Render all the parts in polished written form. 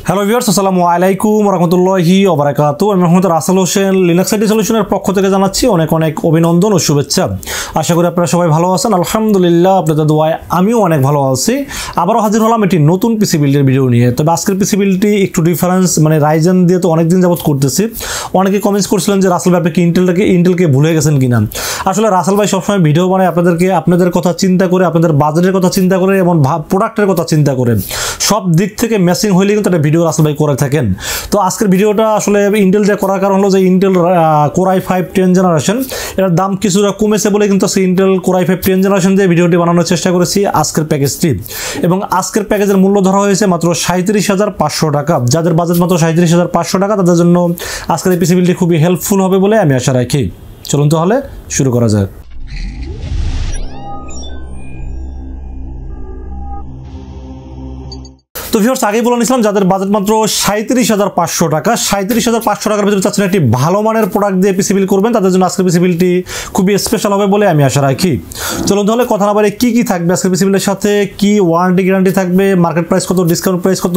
Hello viewers, আসসালামু আলাইকুম ওয়া রাহমাতুল্লাহি ওয়া বারাকাতুহু। আমি মোহাম্মদ রাসেল হোসেন লিনাক্স আইটি সলিউশনের পক্ষ থেকে জানাচ্ছি অনেক অনেক অভিনন্দন ও শুভেচ্ছা। আশা করি আপনারা সবাই ভালো আছেন। আলহামদুলিল্লাহ, আপনাদের দোয়ায় আমিও অনেক ভালো আছি। আবারও হাজির হলাম একটি নতুন পিসি বিল্ডের ভিডিও নিয়ে। তবে আজকের পিসি বিল্ডটি একটু ডিফারেন্স, মানে রাইজেন দিয়ে তো অনেকদিন যাবত করতেছি। অনেকে কমেন্টস করছিলেন যে রাসেল ভাই আপনি কি ইন্টেলকে ভুলে গেছেন কিনা। আসলে রাসেল ভাই সবসময় ভিডিও বানায় আপনাদের কথা চিন্তা করে, আপনাদের বাজেটের কথা চিন্তা করে এবং প্রোডাক্টের কথা চিন্তা করে, সব দিক থেকে ম্যাচিং হইলে কিন্তু একটা ভিডিও রাসেল ভাই করে থাকেন। তো আজকের ভিডিওটা আসলে ইন্টেল দিয়ে করার কারণ হলো যে ইন্টেল কোর i5 10 জেনারেশন এটার দাম কিছুটা কমেছে বলে কিন্তু ইন্টেল কোর i5 10 জেনারেশন দিয়ে ভিডিওটি বানানোর চেষ্টা করেছি আজকের প্যাকেজটি। এবং আজকের প্যাকেজের মূল্য ধরা হয়েছে মাত্র 37,500 টাকা। যাদের বাজেট মাত্র 37,500 টাকা তাদের জন্য আজকের এই পিসি বিলটি খুবই হেল্পফুল হবে বলে আমি আশা রাখি। চলুন তাহলে শুরু করা যাক। তো ভিউয়ার্স, আগেই বলে নিয়েছিলাম যাদের বাজেট মাত্র 37,500 টাকা, 37,500 টাকার ভিতরে চাচ্ছেন একটি ভালো মানের প্রোডাক্ট দিয়ে পিসি বিল করবেন, তাদের জন্য আজকের পিসি বিলটি খুবই স্পেশাল হবে বলে আমি আশা রাখি। চলুন তাহলে কথা না বাড়িয়ে কি থাকবে আজকের পিসি বিলের সাথে, কি ওয়ারেন্টি গ্যারান্টি থাকবে, মার্কেট প্রাইস কত, ডিসকাউন্ট প্রাইস কত,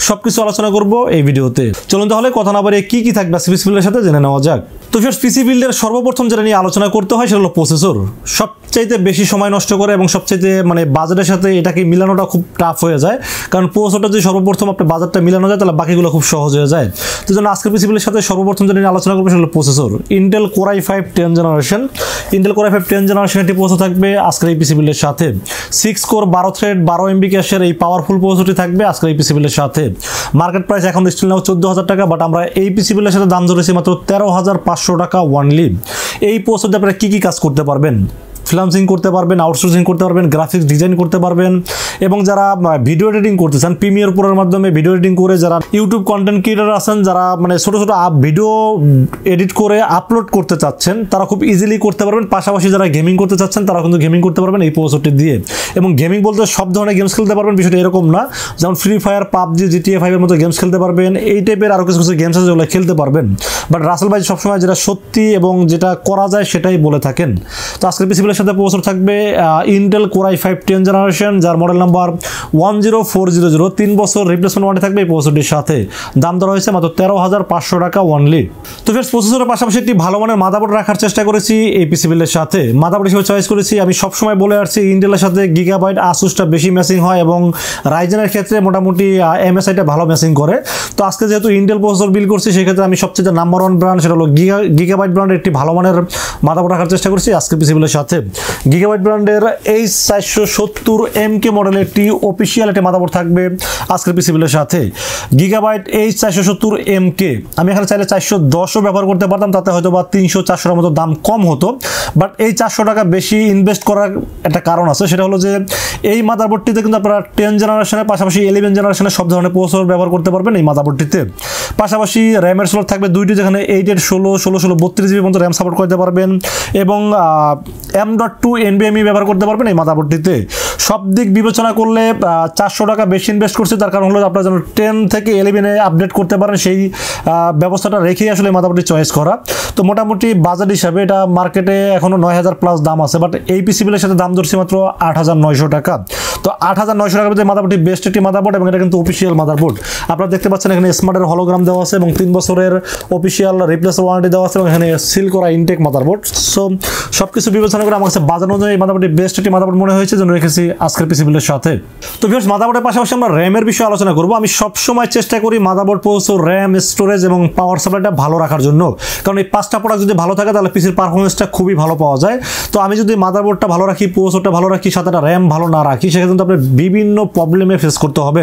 সবকিছু আলোচনা করব এই ভিডিওতে। চলুন তাহলে কথা না বাড়িয়ে কি থাকবে আজকের পিসি বিলের সাথে জেনে নেওয়া যাক। তো ভিউয়ার্স, পিসি বিল্ডের সর্বপ্রথম যেটা নিয়ে আলোচনা করতে হয় সেটা হলো প্রসেসর। সবচাইতে বেশি সময় নষ্ট করে এবং সবচাইতে মানে বাজেটের সাথে এটাকে মিলানোটা খুব টাফ হয়ে যায়, কারণ প্রসেসরটা যদি সর্বপ্রথম আপনার বাজারটা মিলানো যায় তাহলে বাকিগুলো খুব সহজ হয়ে যায়। তো জন্য আজকের পিসি বিলের সাথে সর্বপ্রথম যেটা নিয়ে আলোচনা করবো সেটা হলো processor. Intel core i5 10 generation, Intel core i5 10 generation একটি প্রসেসর থাকবে আজকের এই পিসি বিলের সাথে। 6 কোর 12 থ্রেড 12 MB ক্যাশের এই পাওয়ারফুল প্রসেসরটি থাকবে আজকের এই পিসি বিলের সাথে। মার্কেট প্রাইস এখন স্টিল নাও 14,000 টাকা, বাট আমরা এই পিসি বিলের সাথে দাম ধরেছি মাত্র 13,500 টাকা ওয়ানলি। এই প্রসেসরতে আপনারা কি কাজ করতে পারবেন, ফ্রিল্যান্সিং করতে পারবেন, আউটসোর্সিং করতে পারবেন, গ্রাফিক্স ডিজাইন করতে পারবেন, এবং যারা ভিডিও এডিটিং করতে চান প্রিমিয়ার প্রোর মাধ্যমে ভিডিও এডিটিং করে, যারা ইউটিউব কন্টেন্ট ক্রিয়েটর আছেন, যারা মানে ছোটো ছোটো ভিডিও এডিট করে আপলোড করতে চাচ্ছেন তারা খুব ইজিলি করতে পারবেন। পাশাপাশি যারা গেমিং করতে চাচ্ছেন তারা কিন্তু গেমিং করতে পারবেন এই প্রসেসরটি দিয়ে। এবং গেমিং বলতে সব ধরনের গেমস খেলতে পারবেন, বিষয়টা এরকম না, যেমন ফ্রি ফায়ার, পাবজি, GTA 5 এর মতো গেমস খেলতে পারবেন, এই টাইপের আরও কিছু কিছু গেমস আছে যেগুলো খেলতে পারবেন। বাট রাসেল ভাই সবসময় যেটা সত্যি এবং যেটা করা যায় সেটাই বলে থাকেন। তো আজকের পিসি বিলের সাথে প্রসেসর থাকবে ইন্টেল কোর i5 10 জেনারেশন, যার মডেল নাম্বার 10400, 3 বছর রিপ্লেসমেন্ট ওয়ারেন্টি থাকবে এই প্রসেসরটির সাথে। দাম ধরা হয়েছে মাত্র 13,500 টাকা ওনলি। তো ফ্রেন্ডস, প্রসেসরের পাশাপাশি একটি ভালো মানের মাদারবোর্ড রাখার চেষ্টা করেছি এই পিসি বিলের সাথে। মাদারবোর্ড হিসেবে চয়েস করেছি, আমি সবসময় বলে আসছি ইন্টেলের সাথে গিগাবাইট আসুসটা বেশি ম্যাচিং হয় এবং রাইজেনের ক্ষেত্রে মোটামুটি MSIটা ভালো ম্যাচিং করে। তো আজকে যেহেতু ইন্টেল প্রসেসর বিল করছি সেক্ষেত্রে আমি সবচেয়ে নাম্বার 1 ব্র্যান্ড সেটা হলো গিগাবাইট ব্র্যান্ডের একটি ভালো মানের মাদারবোর্ড রাখার চেষ্টা করছি আজকে পিসি বিলের সাথে। গিগাবাইট ব্র্যান্ডের H470MK মডেলের একটি অফিসিয়াল একটি মাদারবোর্ড থাকবে আজকের পিসি বিলের সাথে। গিগাবাইট H470MK, আমি এখানে চাইলে 410ও ব্যবহার করতে পারতাম, তাতে হয়তো বা 300-400 মতো দাম কম হতো। বাট এই 400 টাকা বেশি ইনভেস্ট করার একটা কারণ আছে, সেটা হলো যে এই মাদারবোর্ডটিতে কিন্তু আপনারা 10 জেনারেশনের পাশাপাশি 11 জেনারেশনের সব ধরনের প্রসেসর ব্যবহার করতে পারবেন এই মাদারবোর্ডটিতে। পাশাপাশি র্যামের স্লট থাকবে দুইটি, যেখানে 8/16, 32GB পর্যন্ত র্যাম সাপোর্ট করতে পারবেন এবং M.2 NVMe ব্যবহার করতে পারবেন এই মাদারবোর্ডটিতে। সব দিক বিবেচনা করলে 400 টাকা বেশি ইনভেস্ট করছে, তার কারণ হলো আপনারা যেন 10 থেকে 11-এ আপডেট করতে পারেন সেই ব্যবস্থাটা রেখেই আসলে মাদারবোর্ডটি চয়েস করা। তো মোটামুটি বাজেট হিসাবে এটা মার্কেটে এখনও 9,000 প্লাস দাম আছে, বাট এই পিসি বিলের সাথে দাম ধরছে মাত্র 8,900 টাকা। তো 8,900 টাকার মধ্যে মাদারবোর্ডটি বেস্ট একটি মাদারবোর্ড এবং এটা কিন্তু অফিসিয়াল মাদারবোর্ড। আপনারা দেখতে পাচ্ছেন এখানে স্মার্টের হলোগ্রাম দেওয়া আছে এবং 3 বছরের অফিসিয়াল রিপ্লেস ওয়ারেন্টি দেওয়া আছে এবং এখানে সিল করা ইনটেক মাদারবোর্ড। সো সব কিছু বিবেচনা করে আমার কাছে বাজার অনুযায়ী এই মাদারবোর্ডটি বেস্ট একটি মাদারবোর্ড মনে হয়েছে, জন্য রেখেছি আজকের পিসি বিলের সাথে। তো ভিউয়ার্স, মাদারবোর্ডের পাশাপাশি আমরা র্যামের বিষয়ে আলোচনা করব। আমি সবসময় চেষ্টা করি মাদারবোর্ড, প্রসেসর, র্যাম, স্টোরেজ এবং পাওয়ার সাপ্লাইটা ভালো রাখার জন্য, কারণ এই 5টা প্রোডাক্ট যদি ভালো থাকে তাহলে পিসির পারফরমেন্সটা খুবই ভালো পাওয়া যায়। তো আমি যদি মাদারবোর্ডটা ভালো রাখি, প্রসেসরটা ভালো রাখি, সাথে একটা র্যাম ভালো না রাখি, সেক্ষেত্রে আপনার বিভিন্ন প্রবলেমে ফেস করতে হবে।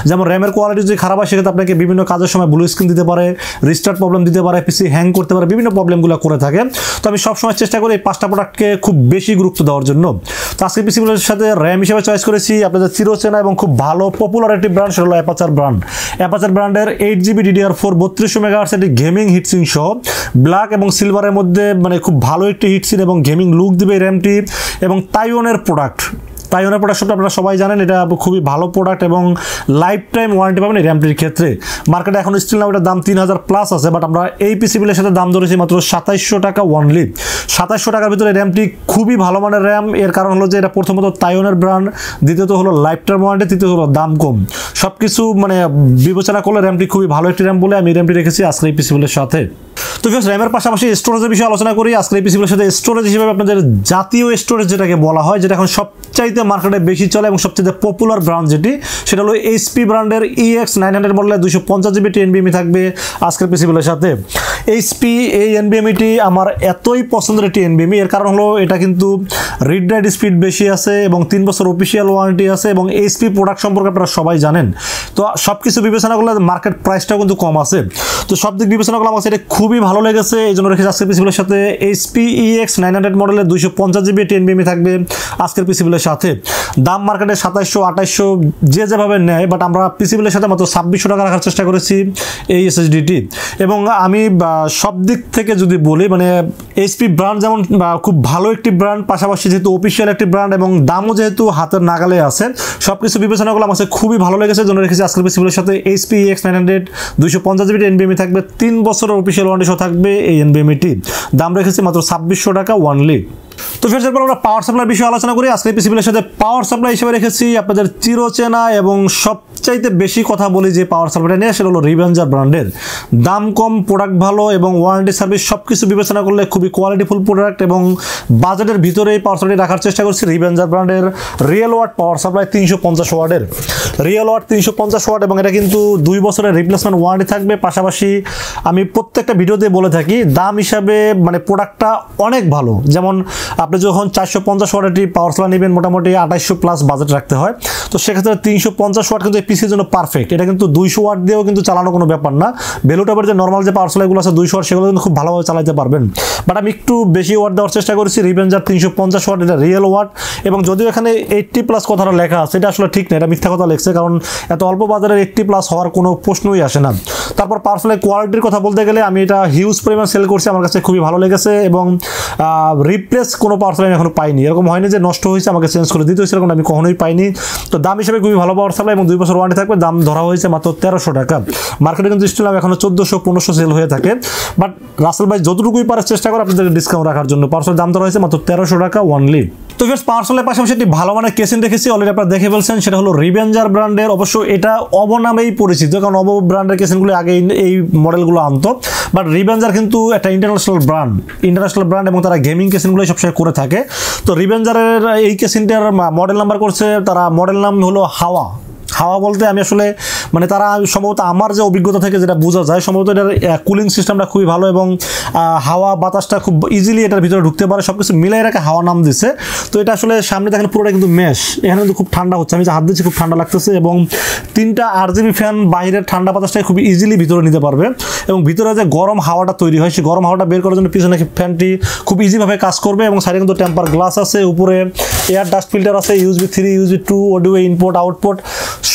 যেমন র্যামের কোয়ালিটি যদি খারাপ হয় সেক্ষেত্রে আপনাকে বিভিন্ন কাজের সময় ব্লু স্ক্রিন দিতে পারে, রিস্টার্ট প্রবলেম দিতে পারে, পিসি হ্যাং করতে পারে, বিভিন্ন প্রবলেমগুলো করে থাকে। তো আমি সবসময় চেষ্টা করি এই 5টা প্রোডাক্টকে খুব বেশি গুরুত্ব দেওয়ার জন্য। তো আজকে পিসি বিলের সাথে র্যাম হিসেবে চয়েস করেছি আপনাদের চিরচেনা এবং খুব ভালো পপুলার একটি ব্র্যান্ড, সেটা হলো অ্যাপাচার ব্র্যান্ড। অ্যাপাচার ব্র্যান্ডের 8GB DDR4 3200 MHz একটি গেমিং হিটসিং সহ ব্ল্যাক এবং সিলভারের মধ্যে মানে খুব ভালো একটি হিটসিন এবং গেমিং লুক দিবে র্যামটি, এবং তাইওয়ানের প্রোডাক্ট। তাইওয়ানের প্রোডাক্ট শপটা আপনারা সবাই জানেন, এটা খুবই ভালো প্রোডাক্ট এবং লাইফ টাইম ওয়ারেন্টি পাবেন এই র্যামটির ক্ষেত্রে। মার্কেটে এখন স্টিল নাও এটার দাম 3000 প্লাস আছে, বাট আমরা এই পিসি বিলের সাথে দাম ধরেছি মাত্র 2700 টাকা অনলি। 2700 টাকার ভিতরে র্যামটি খুবই ভালো মানের র্যাম। এর কারণ হলো যে এটা প্রথমত তাইওয়ানের ব্র্যান্ড, দ্বিতীয়ত হলো লাইফ টাইম ওয়ারেন্টি, তৃতীয়ত হলো দাম কম। সব কিছু মানে বিবেচনা করলে র্যামটি খুবই ভালো একটি র্যাম বলে আমি র্যামটি রেখেছি আজকের এই পিসি বিলের সাথে। তো ভিউয়ার্স, র্যামের পাশাপাশি স্টোরেজের বিষয়ে আলোচনা করি আজকের এই পিসি বিলের সাথে। স্টোরেজ হিসেবে আপনাদের জাতীয় স্টোরেজ যেটাকে বলা হয়, যেটা এখন সবচাইতে মার্কেটে বেশি চলে এবং সবচেয়ে পপুলার ব্র্যান্ড যেটি, সেটা হলো এইচপি ব্র্যান্ডের EX900 মডেলের 250 GB NVMe থাকবে আজকের পিসি বিলের সাথে। এইচপি এই NVMeটি আমার এতই পছন্দের একটি NVMe, এর কারণ হলো এটা কিন্তু রিড রাইট স্পিড বেশি আছে এবং 3 বছর অফিসিয়াল ওয়ারেন্টি আছে এবং এইচপি প্রোডাক্ট সম্পর্কে আপনারা সবাই জানেন। তো সব কিছু বিবেচনা করলে মার্কেট প্রাইসটাও কিন্তু কম আছে। তো সব দিক বিবেচনা করলে আমার এটা খুবই ভালো লেগেছে, এই জন্য রেখেছি আজকের পিসি বিলের সাথে। এইচপি EX900 মডেলের 250 GB NVMe থাকবে আজকের পিসি বিলের সাথে। দাম মার্কেটে 2700-2800 যে যেভাবে নেয়, বাট আমরা পিসি বিলের সাথে মাত্র 2600 টাকা রাখার চেষ্টা করেছি এই SSDটি। এবং আমি সব দিক থেকে যদি বলি, মানে এইচপি ব্র্যান্ড যেমন খুব ভালো একটি ব্র্যান্ড, পাশাপাশি যেহেতু অফিসিয়াল একটি ব্র্যান্ড এবং দামও যেহেতু হাতের নাগালে আছে, সব কিছু বিবেচনা করলে আমার খুবই ভালো লেগেছে, জন্য রেখেছি আজকের পিসি বিলের সাথে। এইচপি EX900 250 GB NVMe থাকবে, 3 বছরের অফিসিয়াল ওয়ারেন্টি সহ থাকবে এই NVMeটি। দাম রেখেছি মাত্র 2600 টাকা অনলি। তো ফের এরপর আমরা পাওয়ার সাপ্লাই বিষয়ে আলোচনা করি আজকে পিসি বিলের সাথে। পাওয়ার সাপ্লাই হিসেবে রেখেছি আপনাদের চিরচেনা এবং সবচাইতে বেশি কথা বলি যে পাওয়ার সাপ্লাইটা নিয়ে, সেটা হলো রিভেঞ্জার ব্র্যান্ডের। দাম কম, প্রোডাক্ট ভালো এবং ওয়ারেন্টি সার্ভিস সব কিছু বিবেচনা করলে খুবই কোয়ালিটিফুল প্রোডাক্ট এবং বাজেটের ভিতরে এই পাওয়ার সাপ্লাই রাখার চেষ্টা করছি। রিভেঞ্জার ব্র্যান্ডের রিয়েল ওয়াট পাওয়ার সাপ্লাই 350 ওয়াটের, রিয়েল ওয়াট 350 ওয়াট এবং এটা কিন্তু 2 বছরের রিপ্লেসমেন্ট ওয়ারেন্টি থাকবে। পাশাপাশি আমি প্রত্যেকটা ভিডিওতে বলে থাকি দাম হিসাবে মানে প্রোডাক্টটা অনেক ভালো। যেমন আপনি যখন 450 ওয়াটের পাওয়ার সাপ্লাই নেবেন মোটামুটি 2800 প্লাস বাজেট রাখতে হয়, তো সেক্ষেত্রে 350 ওয়াট কিন্তু এই পিসির জন্য পারফেক্ট। এটা কিন্তু 200 ওয়াট দিয়েও কিন্তু চালানো কোনো ব্যাপার না। ভ্যালুটপের যে নর্মাল যে পাওয়ার সাপ্লাইগুলো আছে 200 ওয়াট, সেগুলো কিন্তু খুব ভালোভাবে চালাতে পারবেন। বাট আমি একটু বেশি ওয়াট দেওয়ার চেষ্টা করেছি। রিভেঞ্জার 350 ওয়াট, এটা রিয়েল ওয়াট। এবং যদিও এখানে 80 প্লাস কথাটা লেখা আছে, এটা আসলে ঠিক না, এটা মিথ্যা কথা লেখছে, কারণ এত অল্প বাজারের 80 প্লাস হওয়ার কোনো প্রশ্নই আসে না। তারপর পাওয়ার সাপ্লাই কোয়ালিটির কথা বলতে গেলে আমি এটা হিউজ পরিমাণ সেল করছি, আমার কাছে খুবই ভালো লেগেছে এবং রিপ্লেস কোনো পাওয়ার সাপ্লাই আমি এখনো পাইনি। এরকম হয়নি যে নষ্ট হয়েছে আমাকে চেঞ্জ করে দিতে হয়েছে, এরকম আমি কখনোই পাইনি। তো দাম হিসেবে খুবই ভালো পাওয়ার সাপ্লাই এবং 2 বছর ওয়ারেন্টি থাকবে। দাম ধরা হয়েছে মাত্র 1300 টাকা। মার্কেটে কিন্তু স্টিল এখনো 1400-1500 সেল হয়ে থাকে, বাট রাসেল ভাই যতটুকুই পারার চেষ্টা করে আপনাদের ডিসকাউন্ট রাখার জন্য পাওয়ার সাপ্লাই দাম ধরা হয়েছে মাত্র 1300 টাকা অনলি। তো ফ্রেন্ডস, পাওয়ার সাপ্লাইয়ের পাশাপাশি একটি ভালো মানের কেসিং রেখেছি, অলরেডি আপনারা দেখে ফেলছেন, সেটা হলো রিভেঞ্জার ব্র্যান্ডের। অবশ্য এটা অবো নামেই পরিচিত, কারণ অবো ব্র্যান্ডের কেসিংগুলো আগে এই মডেলগুলো আনতো, বাট রিভেঞ্জার কিন্তু একটা ইন্টারন্যাশনাল ব্র্যান্ড এবং তারা গেমিং কেসিংগুলো সবসময় করে থাকে। তো রিভেঞ্জারের এই কেসিংটার মডেল নাম্বার করছে, তারা মডেল নাম হলো হাওয়া। হাওয়া বলতে আমি আসলে মানে তারা সম্ভবত আমার যে অভিজ্ঞতা থেকে যেটা বোঝা যায়, সম্ভবত এটার কুলিং সিস্টেমটা খুবই ভালো এবং হাওয়া বাতাসটা খুব ইজিলি এটার ভিতরে ঢুকতে পারে, সব কিছু মিলাই রাখে হাওয়া নাম দিচ্ছে। তো এটা আসলে সামনে দেখেন পুরোটা কিন্তু মেশ, এখানে কিন্তু খুব ঠান্ডা হচ্ছে, আমি যে হাত দিচ্ছি খুব ঠান্ডা লাগতেছে এবং 3টা RGB ফ্যান বাইরের ঠান্ডা বাতাসটাই খুব ইজিলি ভিতরে নিতে পারবে এবং ভিতরে যে গরম হাওয়াটা তৈরি হয় সেই গরম হাওয়াটা বের করার জন্য পিছনে ফ্যানটি খুব ইজিভাবে কাজ করবে এবং সাইডে কিন্তু টেম্পার গ্লাস আছে, উপরে এয়ার ডাস্ট ফিল্টার আছে, USB 3 USB 2 audio input output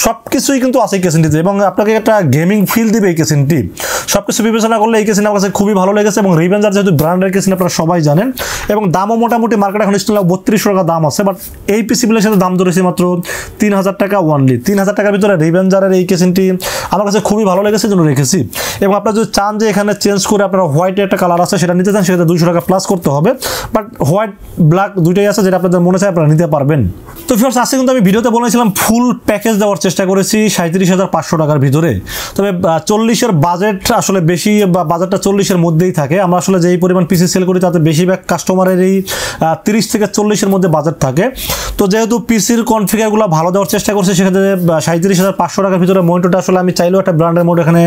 সব কিছুই কিন্তু আছে এই কেসিনটিতে এবং আপনাকে একটা গেমিং ফিল দিবে এই কেসিনটি। সব কিছু বিবেচনা করলে এই কেসিন আমার কাছে খুবই ভালো লেগেছে এবং রিভেঞ্জার যেহেতু ব্র্যান্ডের কেসিন আপনারা সবাই জানেন এবং দামও মোটামুটি মার্কেটে এখন স্টিল 3200 টাকা দাম আছে, বাট এই পিসি বিলের সাথে দাম ধরেছি মাত্র 3000 টাকা অনলি। 3000 টাকার ভিতরে রিভেঞ্জারের এই কেসিনটি আমার কাছে খুবই ভালো লেগেছে, জন্য রেখেছি। এবং আপনারা যদি চান যে এখানে চেঞ্জ করে আপনারা হোয়াইটের একটা কালার আছে সেটা নিতে চান, সেটা 200 টাকা প্লাস করতে হবে, বাট হোয়াইট ব্ল্যাক দুইটাই আছে, যেটা আপনাদের মনে চায় আপনারা নিতে পারবেন। তো ফিয়ার্স, আজকে কিন্তু আমি ভিডিওতে বলেছিলাম ফুল প্যাকেজ দেওয়ার চেষ্টা করেছি 37,500 টাকার ভিতরে, তবে 40-এর বাজেট আসলে বেশি, বা বাজেটটা 40-এর মধ্যেই থাকে। আমরা আসলে যেই পরিমাণ পিসি সেল করি তাতে বেশিরভাগ কাস্টমারের এই 30 থেকে 40-এর মধ্যে বাজেট থাকে। তো যেহেতু পিসির কনফিগারগুলো ভালো দেওয়ার চেষ্টা করছে, সেক্ষেত্রে 37,500 টাকার ভিতরে মনিটরটা আসলে আমি চাইলেও একটা ব্র্যান্ডের মোড এখানে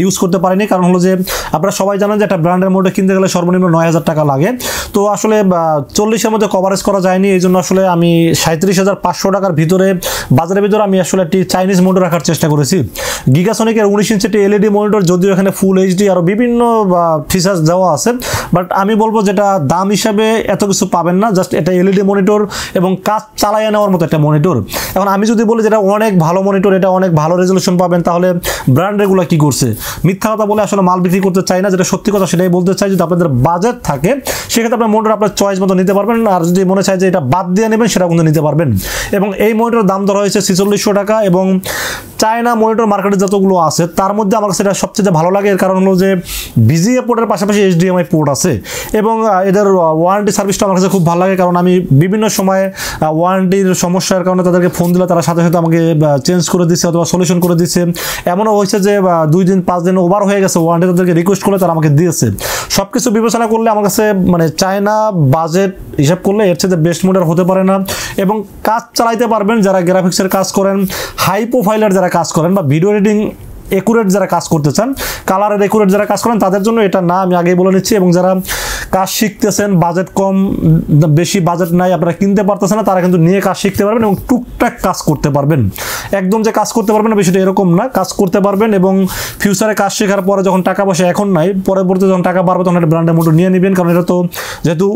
ইউজ করতে পারিনি, কারণ হলো যে আপনারা সবাই জানেন যে একটা ব্র্যান্ডের মোডে কিনতে গেলে সর্বনিম্ন 9,000 টাকা লাগে। তো আসলে 40-এর মধ্যে কভারেজ করা যায়নি, এই জন্য আসলে আমি 37,500 টাকার ভিতরে বাজারের ভিতরে আমি আসলে একটি চাইনিজ মনিটর রাখার চেষ্টা করেছি। গিগাসনিকের 19 ইঞ্চি একটি এলইডি মনিটর, যদিও এখানে ফুল এইচডি আরও বিভিন্ন ফিচার্স দেওয়া আছে, বাট আমি বলবো যেটা দাম হিসাবে এত কিছু পাবেন না, জাস্ট এটা এলইডি মনিটর এবং কাজ চালাইয়া নেওয়ার মতো একটা মনিটর। এখন আমি যদি বলি যেটা অনেক ভালো মনিটর, এটা অনেক ভালো রেজলিউশন পাবেন, তাহলে ব্র্যান্ড এগুলো কি করছে? মিথ্যা কথা বলে আসলে মাল বিক্রি করতে চাই না, যেটা সত্যি কথা সেটাই বলতে চাই। যদি আপনাদের বাজেট থাকে সেক্ষেত্রে আপনার মনিটর আপনার চয়েস মতো নিতে পারবেন, আর যদি মনে চায় যে এটা বাদ দিয়ে নেবেন সেটা কিন্তু নিতে পারবেন। এবং এই মনিটরের দাম ধরা হয়েছে 4600 টাকা। এবং চায়না মনিটর মার্কেটে যতগুলো আছে তার মধ্যে আমার কাছে এটা সবচেয়ে ভালো লাগে, এর কারণ হলো যে বিজিএ পোর্টের পাশাপাশি HDMI পোর্ট আছে এবং এদের ওয়ারেন্টি সার্ভিসটা আমার কাছে খুব ভালো লাগে, কারণ আমি বিভিন্ন সময় ওয়ারেন্টির সমস্যার কারণে তাদেরকে ফোন দিলে তারা সাথে সাথে আমাকে চেঞ্জ করে দিচ্ছে অথবা সলিউশন করে দিচ্ছে। এমনও হয়েছে যে 2 দিন 5 দিন ওভার হয়ে গেছে ওয়ারেন্টি, তাদেরকে রিকোয়েস্ট করলে তারা আমাকে দিয়েছে। সব কিছু বিবেচনা করলে আমার কাছে মানে চায়না বাজেট হিসাব করলে এর চেয়ে বেস্ট মডেল হতে পারে না। এবং কাজ চালাইতে পারবেন যারা গ্রাফিক্সের কাজ করেন, হাই প্রোফাইলের যারা কাজ করেন, বা ভিডিও এডিটিং একুরেট যারা কাজ করতে চান, কালারের একুরেট যারা কাজ করেন, তাদের জন্য এটা না, আমি আগেই বলে নিচ্ছি। এবং যারা কাজ শিখতেছেন, বাজেট কম, বেশি বাজেট নাই, আপনারা কিনতে পারতেছেন না, তারা কিন্তু নিয়ে কাজ শিখতে পারবেন এবং টুকটাক কাজ করতে পারবেন। একদম যে কাজ করতে পারবেন না বিষয়টা এরকম না, কাজ করতে পারবেন এবং ফিউচারে কাজ শেখার পরে যখন টাকা পয়সা এখন নাই, পরবর্তীতে যখন টাকা বাড়বে তখন একটা ব্র্যান্ডের মোটর নিয়ে নেবেন, কারণ এটা তো যেহেতু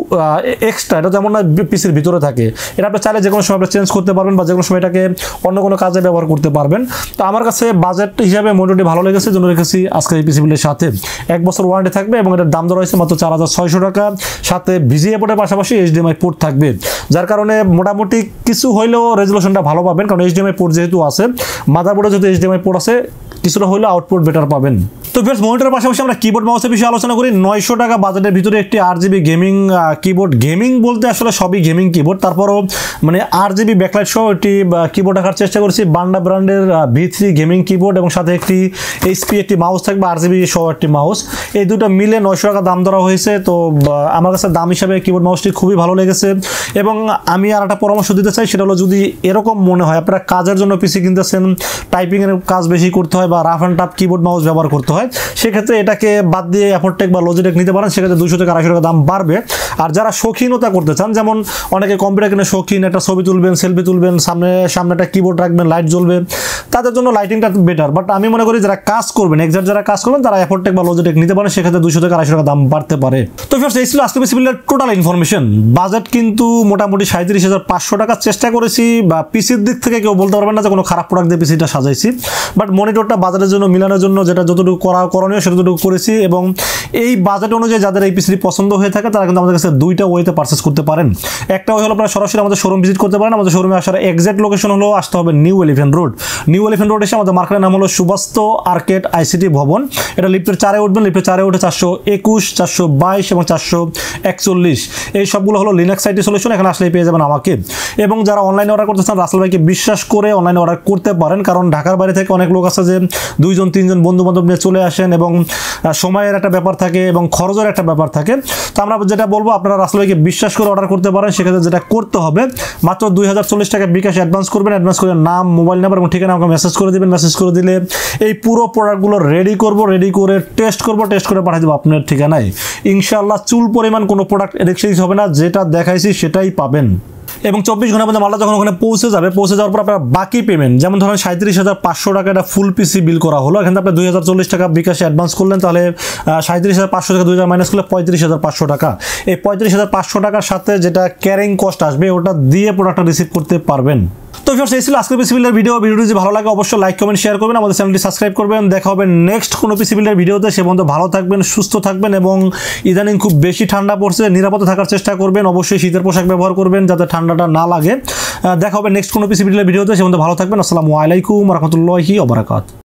এক্সট্রা, এটা যেমন না পিসির ভিতরে থাকে, এটা আপনি চাইলে যে কোনো সময় আপনি চেঞ্জ করতে পারবেন বা যে কোনো সময় এটাকে অন্য কোনো কাজে ব্যবহার করতে পারবেন। তো আমার কাছে বাজেট হিসাবে মোটরটি ভালো লেগেছে, জন্য রেখেছি আজকের এই পিসি বিলের সাথে 1 বছর ওয়ারেন্টি থাকবে এবং এটার দাম ধরা হয়েছে মাত্র 4600 টাকা। সাথে ভিজিএ পোর্টের পাশাপাশি HDMI পোর্ট থাকবে, যার কারণে মোটামুটি কিছু হইলেও রেজলিউশনটা ভালো পাবেন, কারণ HDMI পোর্ট যেহেতু আছে, মাদারবোর্ডে যেহেতু HDMI পোর্ট আছে, কিছুটা হইলেও আউটপুট বেটার পাবেন। তো ফ্রেন্ডস, মনিটরের পাশাপাশি আমরা কিবোর্ড মাউসের বিষয়ে আলোচনা করি। 900 টাকা বাজেটের ভিতরে একটি RGB গেমিং কিবোর্ড, গেমিং বলতে আসলে সবই গেমিং কিবোর্ড, তারপরও মানে RGB ব্যাকলাইট সহ একটি কিবোর্ড রাখার চেষ্টা করেছি। বান্ডা ব্র্যান্ডের V3 গেমিং কিবোর্ড এবং সাথে একটি HP একটি মাউস থাকবে, RGB সহ একটি মাউস, এই দুটো মিলে 900 টাকা দাম ধরা হয়েছে। তো আমার কাছে দাম হিসাবে কিবোর্ড মাউসটি খুবই ভালো লেগেছে। এবং আমি আর একটা পরামর্শ দিতে চাই, সেটা হলো যদি এরকম মনে হয় আপনারা কাজের জন্য পিসি কিনতেছেন, টাইপিংয়ের কাজ বেশি করতে হয় বা rough and tough keyboard mouse ব্যবহার করতে হয়, সেক্ষেত্রে এটাকে বাদ দিয়ে অ্যাপোর্টেক বা লজিটেক নিতে পারেন, সেক্ষেত্রে 200 থেকে 250 টাকা দাম বাড়বে। আর যারা শৌখিনতা করতে চান, যেমন অনেকে কম্পিউটার কিনে শৌখিন, একটা ছবি তুলবেন, সেলফি তুলবেন, সামনে একটা কিবোর্ড রাখবেন, লাইট জ্বলবে, তাদের জন্য লাইটিংটা বেটার। বাট আমি মনে করি যারা কাজ করবেন, এক্সাক্ট যারা কাজ করবেন, তারা অ্যাপোর্টেক বা লজিটেক নিতে পারেন, সেক্ষেত্রে 200 থেকে 250 টাকা দাম বাড়তে পারে। তো ফ্রেন্ডস, এই ছিল আজকে পিসি বিলের টোটাল ইনফরমেশন। বাজেট কিন্তু মোটামুটি 37,500 টাকা। চেষ্টা করেছি, বা পিসির দিক থেকে কেউ বলতে পারবেন না যে কোনো খারাপ প্রোডাক্ট দিয়ে পিসিটা সাজাইছি, বাট মনিটরটা বাজারের জন্য মিলানোর জন্য যেটা যতটুকু করণীয় সেতটুকু করেছি। এবং এই বাজেট অনুযায়ী যাদের এই পিসিটি পছন্দ হয়ে থাকে, তারা কিন্তু আমাদের কাছে 2টা ওয়েতে পারচেজ করতে পারেন। একটা ওয়ে হলো আপনারা সরাসরি আমাদের শোরুম ভিজিট করতে পারেন। আমাদের শোরুমে আসার এক্সাক্ট লোকেশন হলো আসতে হবে new elephant road. New elephant road এসে আমাদের মার্কেটের নাম হলো সুবাস্তু আর্কেড ICT ভবন। এটা লিফটের 4-এ উঠবেন, লিফটের 4-এ উঠে 421, 422 এবং 441, এই সবগুলো হলো লিনাক্স আইটি সলিউশন। এখানে আসলেই পেয়ে যাবেন আমাকে। এবং যারা অনলাইনে অর্ডার করতে চান, রাসেল ভাইকে বিশ্বাস করে অনলাইনে অর্ডার করতে পারেন, কারণ ঢাকার বাইরে থেকে অনেক লোক আছে যে 2-3 বন্ধু বান্ধব নিয়ে চলে আসেন এবং সময়ের একটা ব্যাপার থাকে এবং খরচের একটা ব্যাপার থাকে। তো আমরা যেটা বলবো, আপনারা রাসেল ভাইকে বিশ্বাস করে অর্ডার করতে পারেন। সেক্ষেত্রে যেটা করতে হবে, মাত্র 2040 টাকা বিকাশ অ্যাডভান্স করবেন। অ্যাডভান্স করে নাম, মোবাইল নাম্বার এবং ঠিকানা আমাকে মেসেজ করে দেবেন। মেসেজ করে দিলে এই পুরো প্রোডাক্টগুলো রেডি করব, রেডি করে টেস্ট করে পাঠিয়ে দেবো আপনার ঠিকানায়। ইনশাআল্লাহ চুল পরিমাণ কোনো প্রোডাক্ট এক্সচেঞ্জ হবে না, যেটা দেখাইছি সেটাই পাবেন। এবং 24 ঘন্টার মধ্যে মালটা যখন ওখানে পৌঁছে যাওয়ার পর আপনার বাকি পেমেন্ট, যেমন ধরেন 37,500 টাকা একটা ফুল পিসি বিল করা হলো, এখানে আপনি 2040 টাকা বিকাশে অ্যাডভান্স করলেন, তাহলে 37,500 টাকা 2000 মাইনাস করলে 35,500 টাকা। এই 35,500 টাকার সাথে যেটা ক্যারিং কস্ট আসবে, ওটা দিয়ে প্রোডাক্টটা রিসিভ করতে পারবেন। তো ফ্রেন্ডস, এই ছিল আজকের পিসি বিলের ভিডিওটি যদি ভালো লাগে অবশ্যই লাইক কমেন্ট শেয়ার করবেন, আমাদের চ্যানেলটি সাবস্ক্রাইব করবেন। দেখা হবে নেক্সট কোনো পিসি বিলের ভিডিওতে। সে পর্যন্ত ভালো থাকবেন, সুস্থ থাকবেন এবং ইদানিং খুব বেশি ঠান্ডা পড়ছে, নিরাপদে থাকার চেষ্টা করবেন। অবশ্যই শীতের পোশাক ব্যবহার করবেন যাতে ঠান্ডাটা না লাগে। দেখা হবে নেক্সট কোনো পিসি বিলের ভিডিওতে। সে পর্যন্ত ভালো থাকবেন। আসসালামু আলাইকুম ওয়া রাহমাতুল্লাহি ওয়া বারাকাতুহু।